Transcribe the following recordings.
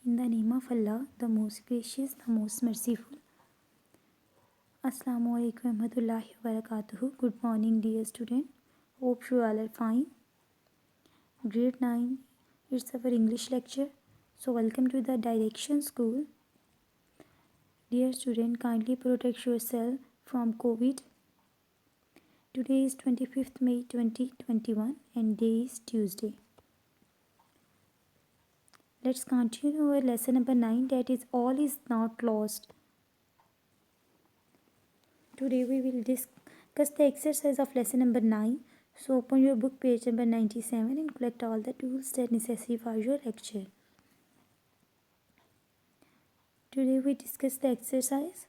In the name of Allah, the most gracious, the most merciful. Assalamu alaikum warahmatullahi wabarakatuh. Good morning, dear student. Hope you all are fine. Grade 9, it's our English lecture. So welcome to the Direction School. Dear student, kindly protect yourself from COVID. Today is 25th May 2021 and day is Tuesday. Let's continue our lesson number 9, that is all is not lost. Today we will discuss the exercise of lesson number 9. So open your book page number 97 and collect all the tools that necessary for your lecture. Today we discuss the exercise.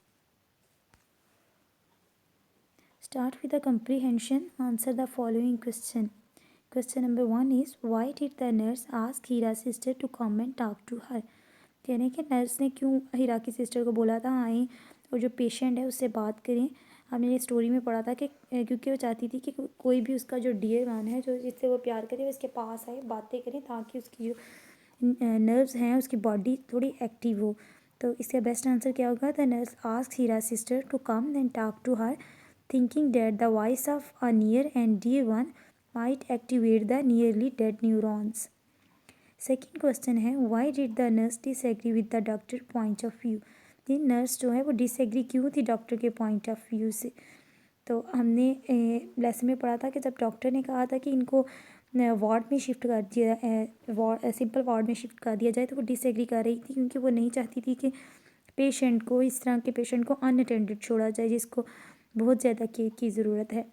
Start with the comprehension. Answer the following question. Question number 1 is, why did the nurse ask Hira's sister to come and talk to her? कहने कि nurse ने क्यों हीरा की sister को बोला था आए और जो पेशेंट है उससे बात करें. हमने ये स्टोरी में पढ़ा था कि क्योंकि वो चाहती थी कि कोई भी उसका जो डियर वन है, जो जिससे वो प्यार करे, वो उसके पास आए, बातें करें, ताकि उसकी जो नर्व्स हैं, उसकी बॉडी थोड़ी एक्टिव हो. तो इसका बेस्ट आंसर क्या होगा? The nurse asked Hira sister to come and talk to her, thinking that the voice of a near and dear one might activate the nearly dead neurons. Second question है, why did the nurse disagree with the doctor point of view? ये nurse जो है वो disagree क्यों थी doctor के point of view से? तो हमने लेसन में पढ़ा था कि जब डॉक्टर ने कहा था कि इनको वार्ड में शिफ्ट कर दिया, सिंपल वार्ड में शिफ्ट कर दिया जाए, तो वो डिसएग्री कर रही थी क्योंकि वो नहीं चाहती थी कि पेशेंट को, इस तरह के पेशेंट को अनअटेंडेड छोड़ा जाए जिसको बहुत ज़्यादा केयर की ज़रूरत है.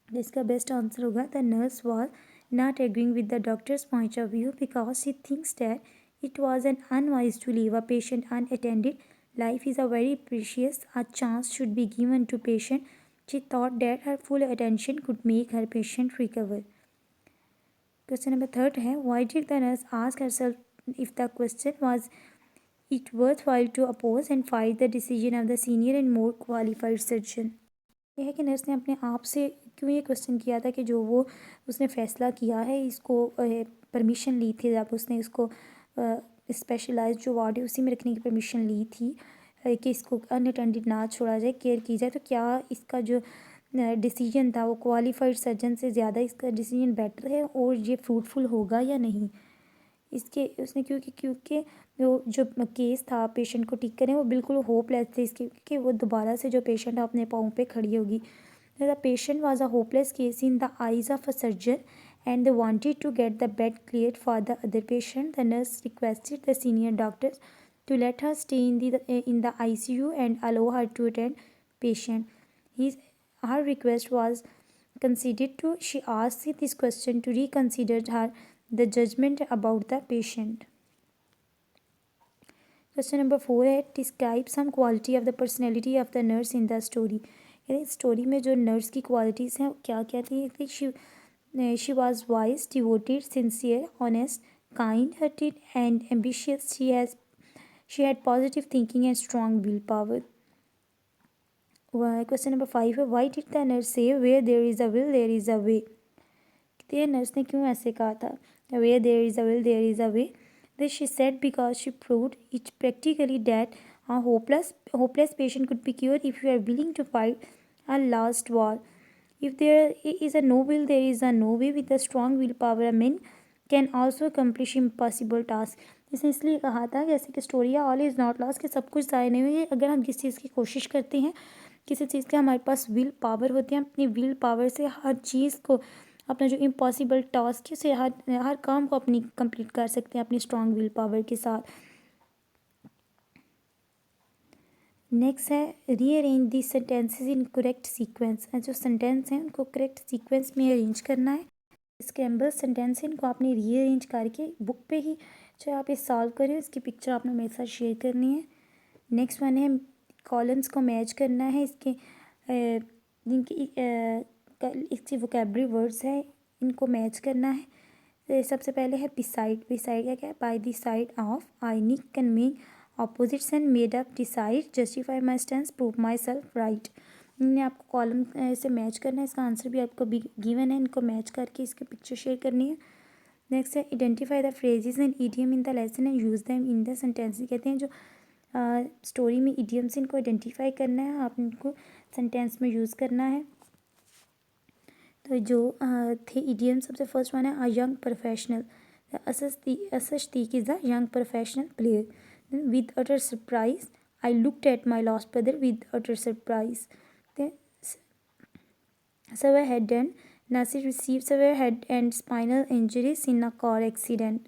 इसका बेस्ट आंसर होगा the nurse was not agreeing with the doctor's point of view because she thinks that it was an unwise to leave a patient unattended. Life is a very precious, a chance should be given to patient. She thought that her full attention could make her patient recover. Question number 3 है, why did the nurse ask herself if the question was it worthwhile to oppose and fight the decision of the senior and more qualified surgeon. यह है कि nurse ने अपने आप से क्यों ये क्वेश्चन किया था कि जो वो उसने फ़ैसला किया है, इसको परमिशन ली थी जब उसने इसको स्पेशलाइज जो वार्ड है उसी में रखने की परमिशन ली थी कि इसको अनअटेंडेड ना छोड़ा जाए, केयर की जाए. तो क्या इसका जो डिसीजन था वो क्वालिफाइड सर्जन से ज़्यादा इसका डिसीजन बेटर है और ये फ्रूटफुल होगा या नहीं? इसके उसने क्योंकि वो जो केस था पेशेंट को ठीक करें वो बिल्कुल होपलेस थे इसके, क्योंकि वो दोबारा से जो पेशेंट अपने पाँव पे खड़ी होगी. The patient was a hopeless case in the eyes of a surgeon and they wanted to get the bed clear for the other patient. The nurse requested the senior doctors to let her stay in the ICU and allow her to attend patient. Her request was conceded to. She asked this question to reconsider the judgment about the patient. Question number 4 है, describe some quality of the personality of the nurse in the story. यानी story में जो nurse की qualities हैं क्या क्या थी? She was wise, devoted, sincere, honest, kind-hearted and ambitious. She had positive thinking and strong willpower. Question number 5 है, why did the nurse say where there is a will there is a way? तो nurse ने क्यों ऐसे कहा था? Where there is a will there is a way. This she said because she proved it practically that a hopeless patient could be cured if you are willing to fight a last war. If there is a no will, there is a no way. With a strong willpower, a man can also accomplish impossible tasks. इसने इसलिए कहा था कि ऐसे कि story है all is not lost, कि सब कुछ ज़ाया नहीं हुई. अगर हम किसी चीज़ की कोशिश करते हैं, किसी चीज़ के हमारे पास विल पावर होती है, अपनी विल पावर से हर चीज़ को, अपना जो इम्पॉसिबल टास्क है उसे हर काम को अपनी कंप्लीट कर सकते हैं अपनी स्ट्रॉन्ग विल पावर के साथ. नेक्स्ट है, rearrange the sentences in correct sequence. जो सेंटेंस हैं उनको करेक्ट सीक्वेंस में अरेंज करना है. स्क्रैम्बल सेंटेंस है, इनको आपने रीअरेंज करके बुक पे ही चाहे आप ये सॉल्व करें, इसकी पिक्चर आपने मेरे साथ शेयर करनी है. नेक्स्ट वन है, कॉलम्स को मैच करना है. इसकी वोकेबलरी वर्ड्स है, इनको मैच करना है. सबसे पहले है बिसाइड. बिसाइड क्या है? By the side of. Ionic conveying opposites and made up decide justify my stand prove my self right. इन्हें आपको कॉलम से मैच करना है. इसका आंसर भी आपको गिवन है, इनको मैच करके इसकी पिक्चर शेयर करनी है. नेक्स्ट है identify the phrases and idiom in the lesson and use them in the sentence. कहते हैं जो स्टोरी में इडियम्स इनको आइडेंटिफाई करना है, आप इनको सेंटेंस में यूज़ करना है। तो जो थे इडियम, सबसे फर्स्ट वन है अ यंग प्रोफेशनल। असशतीक is the young professional player. With utter surprise I looked at my lost brother with utter surprise. Severe head and Nasir received severe head and spinal injuries in a car accident.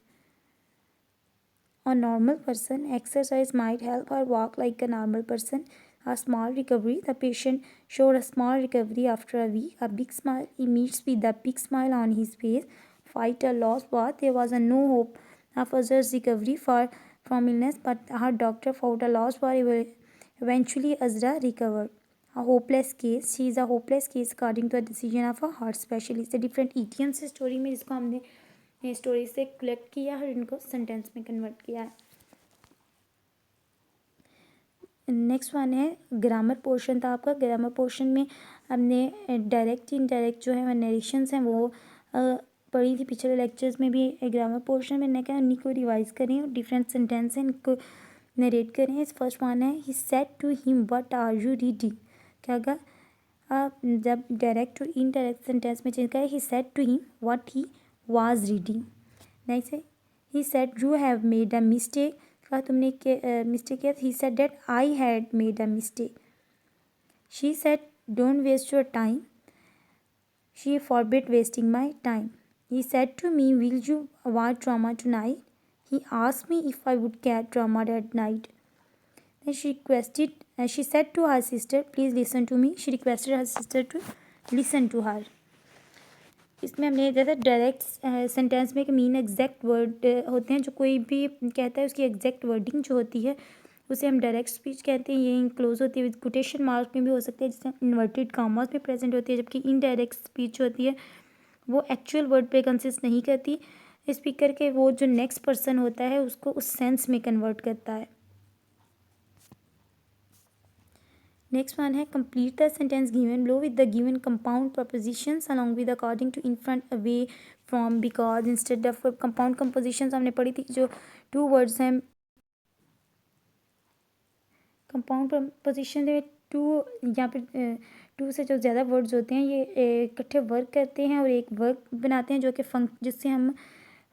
A normal person exercise might help her walk like a normal person. A small recovery. The patient showed a small recovery after a week. A big smile. He meets with a big smile on his face. Fight a lost path. There was a no hope of Azhar's recovery from illness, but her doctor found a lost path. Eventually, Azra recovered. A hopeless case. She is a hopeless case according to a decision of a heart specialist. Different idioms है story में, जिसको हमने story से collect किया और इनको sentence में convert किया है। नेक्स्ट वन है ग्रामर पोर्शन था आपका। ग्रामर पोर्शन में हमने डायरेक्ट इनडायरेक्ट जो है नरेशंस हैं वो पढ़ी थी पिछले लेक्चर्स में भी। ग्रामर पोर्शन में मैंने कहा उन्हीं को रिवाइज करें और डिफरेंट सेंटेंस हैं इनको नरेट करें। इस फर्स्ट वन है he said to him what are you reading. क्या कहा, आप जब डायरेक्ट और इनडायरेक्ट सेंटेंस में चेंज करें, he said to him what he was reading. Next है he said you have made a mistake. कहा तुमने मिस्टेक किया। He said that I had made a mistake. She said don't waste your time. She forbid wasting my time. He said to me will you watch drama tonight. He asked me if I would catch drama that night. She requested, she said to her sister, please listen to me. She requested her sister to listen to her. इसमें हमने जैसे direct sentence में एक mean exact word होते हैं, जो कोई भी कहता है उसकी एग्जैक्ट वर्डिंग जो होती है उसे हम डायरेक्ट स्पीच कहते हैं। ये इंक्लोज होती है विद कोटेशन मार्क में भी हो सकते हैं, जिससे इन्वर्टेड कामास में प्रेजेंट होती है। जबकि इनडायरेक्ट स्पीच होती है वो एक्चुअल वर्ड पे कंसिस्ट नहीं करती, स्पीकर के वो जो नेक्स्ट पर्सन होता है उसको उस सेंस में कन्वर्ट करता है। नेक्स्ट वन है complete the sentence given below with the given compound prepositions along with according to in front away from because instead of. Compound compositions हमने पढ़ी थी, जो टू वर्ड्स हैं कंपाउंड प्रपोजिशन में टू यहाँ पे टू से जो ज़्यादा वर्ड्स होते हैं ये इकट्ठे वर्क करते हैं और एक वर्क बनाते हैं, जो कि जिससे हम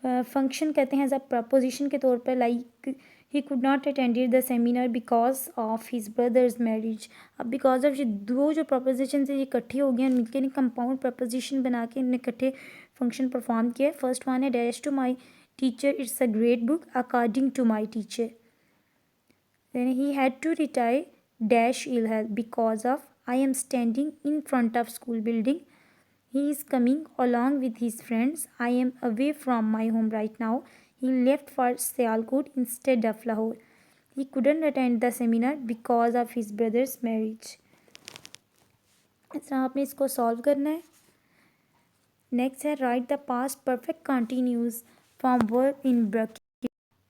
फंक्शन करते हैं एज अ प्रपोजिशन के तौर पर। Like he could not attended the seminar because of his brothers marriage. अब बिकॉज ऑफ ये दो जो प्रपोजिशन से ये इकट्ठी हो गए हैं, मिलकर कंपाउंड प्रपोजिशन बना के इन्हें इकट्ठे फंक्शन परफॉर्म किया। फर्स्ट वन है dash to my teacher it's a great book according to my teacher. Then he had to retire dash ill health because of I am standing in front of school building. He is coming along with his friends. I am away from my home right now. He left for Sialkot instead of Lahore. He couldn't attend the seminar because of his brother's marriage. इस तरह आपने इसको solve करना है। Next है write the past perfect continuous from verb in bracket.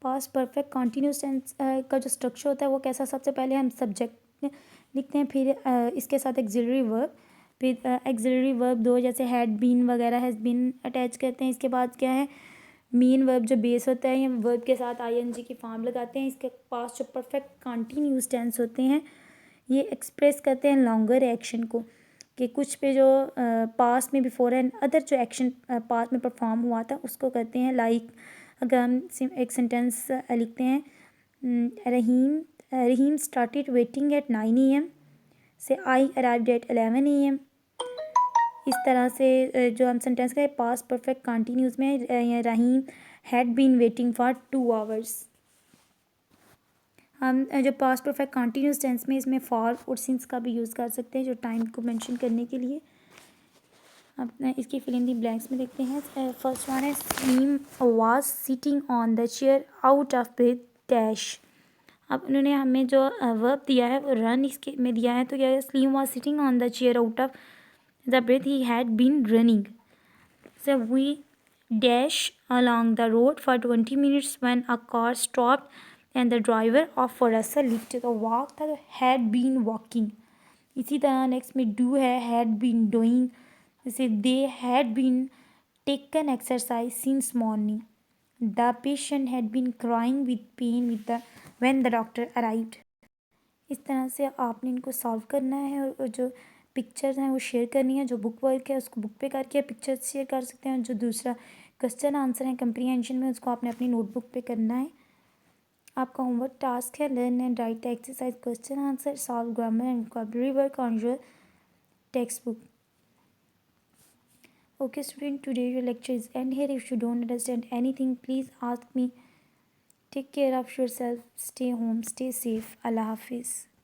Past perfect continuous tense का जो structure होता है वो कैसा, सबसे पहले हम सब्जेक्ट लिखते हैं, फिर इसके साथ एक्सिलरी वर्ब, फिर एक्सिलरी वर्ब दो जैसे हैड बीन वगैरह हैज़ बीन अटैच करते हैं। इसके बाद क्या है मेन वर्ब जो बेस होता है, हम वर्ब के साथ आईएनजी की फॉर्म लगाते हैं। इसके पास जो परफेक्ट कंटिन्यूस टेंस होते हैं ये एक्सप्रेस करते हैं लॉन्गर एक्शन को, कि कुछ पे जो पास में बिफोर एंड अदर जो एक्शन पास में परफॉर्म हुआ था उसको कहते हैं। लाइक अगर हम एक सेंटेंस लिखते हैं रहीम स्टार्टेड वेटिंग एट 9 AM से आई अराइव्ड एट 11 AM। इस तरह से जो हम सेंटेंस का पास्ट परफेक्ट कंटिन्यूस में Rahim had been waiting for 2 hours। हम जो पास्ट परफेक्ट कंटिन्यूस टेंस में इसमें फॉर और सिंस का भी यूज़ कर सकते हैं जो टाइम को मेंशन करने के लिए। अब इसकी फिल इन दी ब्लैंक्स में देखते हैं। फर्स्ट वन है Salim was sitting on the chair out of breath dash. अब उन्होंने हमें जो वर्ब दिया है वो रन इसके में दिया है, तो क्या है Salim was sitting on the chair out of the breath he had been running. So we dash along the road for 20 minutes when a car stopped and the driver offered us a lift। तो walk था तो had been walking। इसी तरह next में do है had been doing। जैसे they had been taken exercise since morning. The patient had been crying with pain when the doctor arrived. इस तरह से आपने इनको सॉल्व करना है और जो पिक्चर्स हैं वो शेयर करनी है। जो बुक वर्क है उसको बुक पे करके पिक्चर्स शेयर कर सकते हैं। जो दूसरा क्वेश्चन आंसर है कंप्रीहेंशन में उसको आपने अपनी नोटबुक पे करना है। आपका होमवर्क टास्क है learn and right exercise question answer solve grammar and vocabulary work on your text book. Okay student, today your lecture is end here. If you don't understand anything, please ask me. Take care of yourself. Stay home. Stay safe. Allah Hafiz.